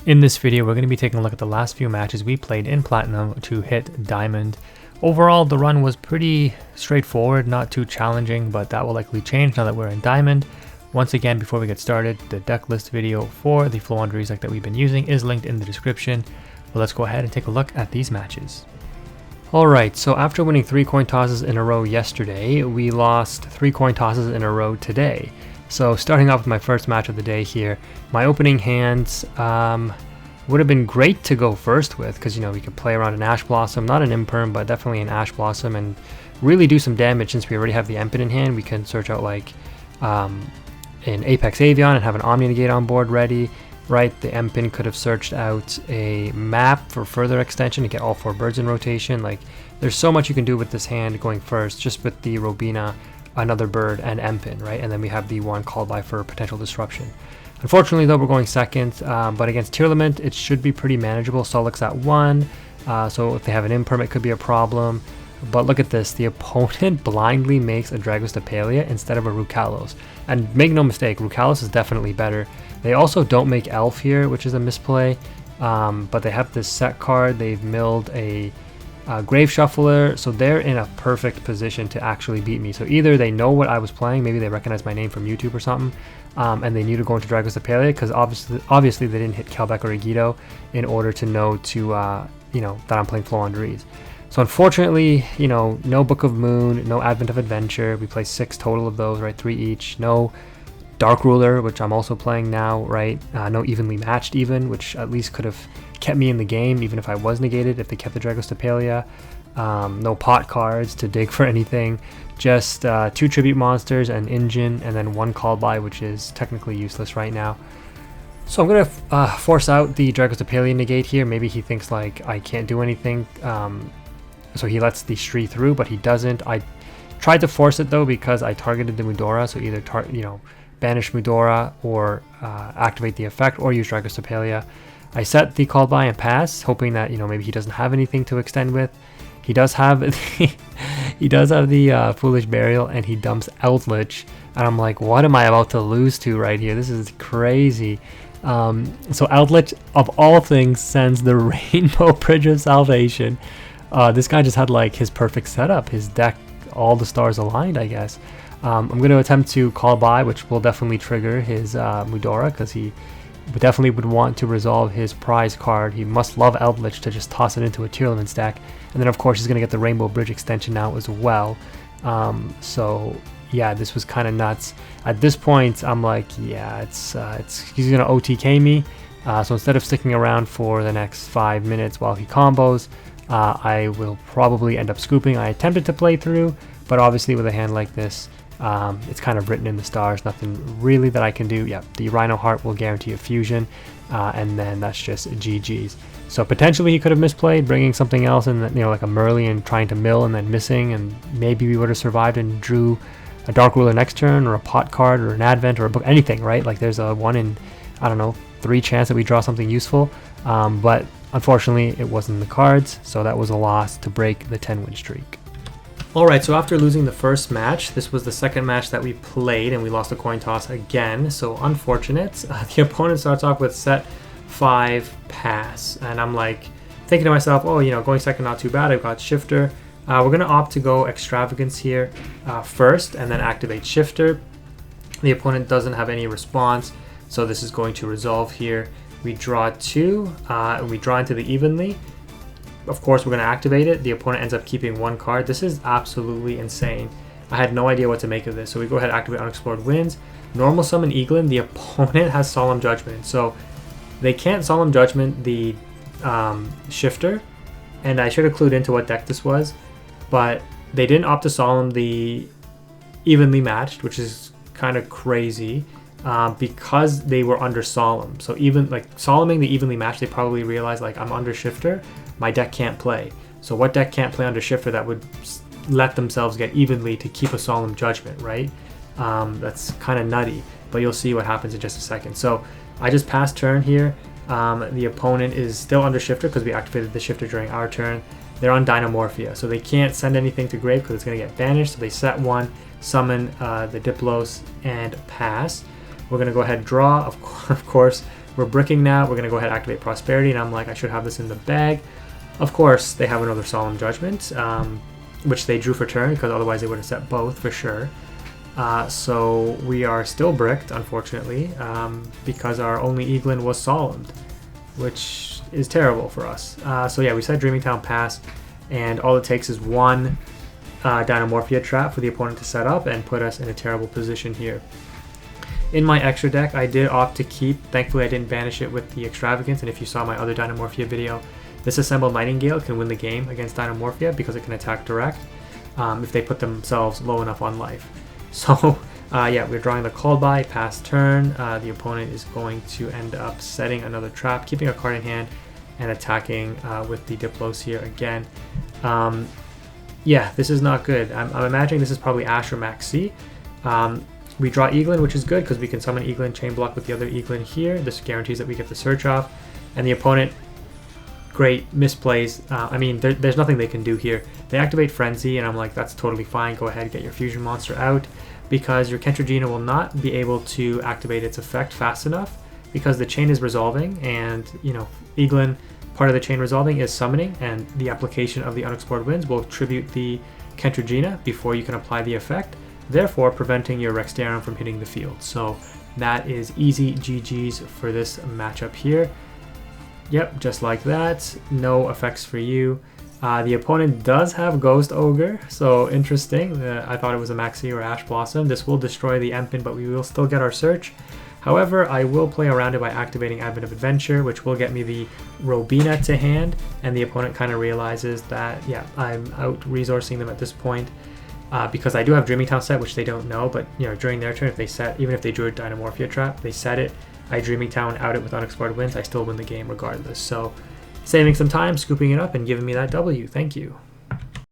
In this video, we're going to be taking a look at the last few matches we played in Platinum to hit Diamond. Overall, the run was pretty straightforward, not too challenging, but that will likely change now that we're in Diamond. Once again, before we get started, the deck list video for the Flow Under deck that we've been using is linked in the description. But let's go ahead and take a look at these matches. Alright, so after winning 3 coin tosses in a row yesterday, we lost 3 coin tosses in a row today. So starting off with my first match of the day here, my opening hands would have been great to go first with, because we could play around an Ash Blossom, not an Imperm, but definitely an Ash Blossom, and really do some damage. Since we already have the Empen in hand, we can search out like an Apex Avian and have an Omni Negate on board ready, right? The Empen could have searched out a map for further extension to get all 4 birds in rotation. Like, there's so much you can do with this hand going first, just with the Robina, another bird, and Empen, right? And then we have the one called by for potential disruption. Unfortunately though, we're going second, but against Tearlament it should be pretty manageable. Solix at 1, so if they have an Imperm it could be a problem. But look at this, the opponent blindly makes a Dragostapelia instead of a Rukalos. And make no mistake, Rukalos is definitely better. They also don't make Elf here, which is a misplay, but they have this set card. They've milled a Grave Shuffler, so they're in a perfect position to actually beat me. So either they know what I was playing, maybe they recognize my name from YouTube or something, and they knew to go into Dragostapelia, because obviously they didn't hit Kelbeck or Yugioh in order to know to that I'm playing Flow Under. So unfortunately, no Book of Moon, no Advent of Adventure. We play 6 total of those, right? 3 each. No Dark Ruler, which I'm also playing now, right? No Evenly Matched even, which at least could have kept me in the game even if I was negated, if they kept the Dragostapelia. No pot cards to dig for anything. Just 2 Tribute Monsters, an Engine, and then 1 Call By, which is technically useless right now. So I'm going to force out the Dragostapelia negate here. Maybe he thinks like I can't do anything, so he lets the Shree through, but he doesn't. I tried to force it though because I targeted the Mudora, so either banish Mudora or activate the effect or use Dragostapelia. I set the Call By and pass, hoping that maybe he doesn't have anything to extend with. He does have the Foolish Burial, and he dumps Eldlich, and I'm like, what am I about to lose to right here? This is crazy. So Eldlich, of all things, sends the Rainbow Bridge of Salvation. This guy just had like his perfect setup, his deck, all the stars aligned, I guess. I'm going to attempt to Call By, which will definitely trigger his Mudora, because he definitely would want to resolve his prize card. He must love Eldlich to just toss it into a Tearlaments deck. And then of course he's going to get the Rainbow Bridge extension now as well. So yeah, this was kind of nuts. At this point I'm like, yeah, he's going to OTK me. So instead of sticking around for the next 5 minutes while he combos, I will probably end up scooping. I attempted to play through, but obviously with a hand like this, it's kind of written in the stars, nothing really that I can do. Yeah, the Rhino Heart will guarantee a fusion, and then that's just GG's. So potentially he could have misplayed, bringing something else in, like a Merlion, trying to mill and then missing, and maybe we would have survived and drew a Dark Ruler next turn, or a pot card, or an Advent, or a book, anything, right? Like there's a 1 in, I don't know, 3 chance that we draw something useful, but unfortunately it wasn't in the cards, so that was a loss to break the 10-win streak. Alright, so after losing the first match, this was the second match that we played, and we lost a coin toss again, so unfortunate. The opponent starts off with set 5 pass, and I'm like thinking to myself, oh, going second not too bad, I've got Shifter. We're going to opt to go Extravagance here first, and then activate Shifter. The opponent doesn't have any response, so this is going to resolve here. We draw 2, and we draw into the Evenly. Of course, we're going to activate it. The opponent ends up keeping 1 card. This is absolutely insane. I had no idea what to make of this. So we go ahead and activate Unexplored Winds. Normal summon Eaglin. The opponent has Solemn Judgment. So they can't Solemn Judgment the Shifter. And I should have clued into what deck this was. But they didn't opt to Solemn the Evenly Matched, which is kind of crazy. Because they were under Solemn. So even like Solemning the Evenly Matched, they probably realized like I'm under Shifter. My deck can't play. So what deck can't play under Shifter that would let themselves get Evenly to keep a Solemn Judgment, right? That's kind of nutty, but you'll see what happens in just a second. So I just passed turn here. The opponent is still under Shifter because we activated the Shifter during our turn. They're on Dynamorphia, so they can't send anything to grave because it's going to get banished. So they set 1, summon the Diplos, and pass. We're going to go ahead and draw. Of course, we're bricking now. We're going to go ahead and activate Prosperity, and I'm like, I should have this in the bag. Of course, they have another Solemn Judgment, which they drew for turn, because otherwise they would have set both for sure. So we are still bricked, unfortunately, because our only Eaglin was Solemn, which is terrible for us. So yeah, we set Dreaming Town pass, and all it takes is one Dynamorphia trap for the opponent to set up and put us in a terrible position here. In my extra deck, I did opt to keep, thankfully I didn't banish it with the Extravagance, and if you saw my other Dynamorphia video, this Assembled Nightingale can win the game against Dynamorphia because it can attack direct if they put themselves low enough on life. So yeah, we're drawing the Called By, pass turn. The opponent is going to end up setting another trap, keeping a card in hand, and attacking with the Diplos here again. Yeah, this is not good. I'm imagining this is probably Ash or Maxi. We draw Eaglin, which is good because we can summon Eaglin, chain block with the other Eaglin here. This guarantees that we get the search off. And the opponent, great, misplays. I mean, there's nothing they can do here. They activate Frenzy, and I'm like, that's totally fine. Go ahead, get your fusion monster out, because your Kentragina will not be able to activate its effect fast enough because the chain is resolving, and, you know, Eaglin, part of the chain resolving is summoning, and the application of the Unexplored Winds will tribute the Kentragina before you can apply the effect, therefore preventing your Rexdarum from hitting the field. So that is easy GG's for this matchup here. Yep, just like that. No effects for you. The opponent does have Ghost Ogre, so interesting. I thought it was a Maxi or Ash Blossom. This will destroy the Empin, but we will still get our search. However, I will play around it by activating Advent of Adventure, which will get me the Robina to hand, and the opponent kind of realizes that, yeah, I'm out resourcing them at this point. Because I do have Dreaming Town set, which they don't know, but, you know, during their turn, if they set, even if they drew a Dynamorphia trap, they set it, I Dreaming Town out it with Unexplored Winds, I still win the game regardless. So saving some time, scooping it up, and giving me that W. Thank you.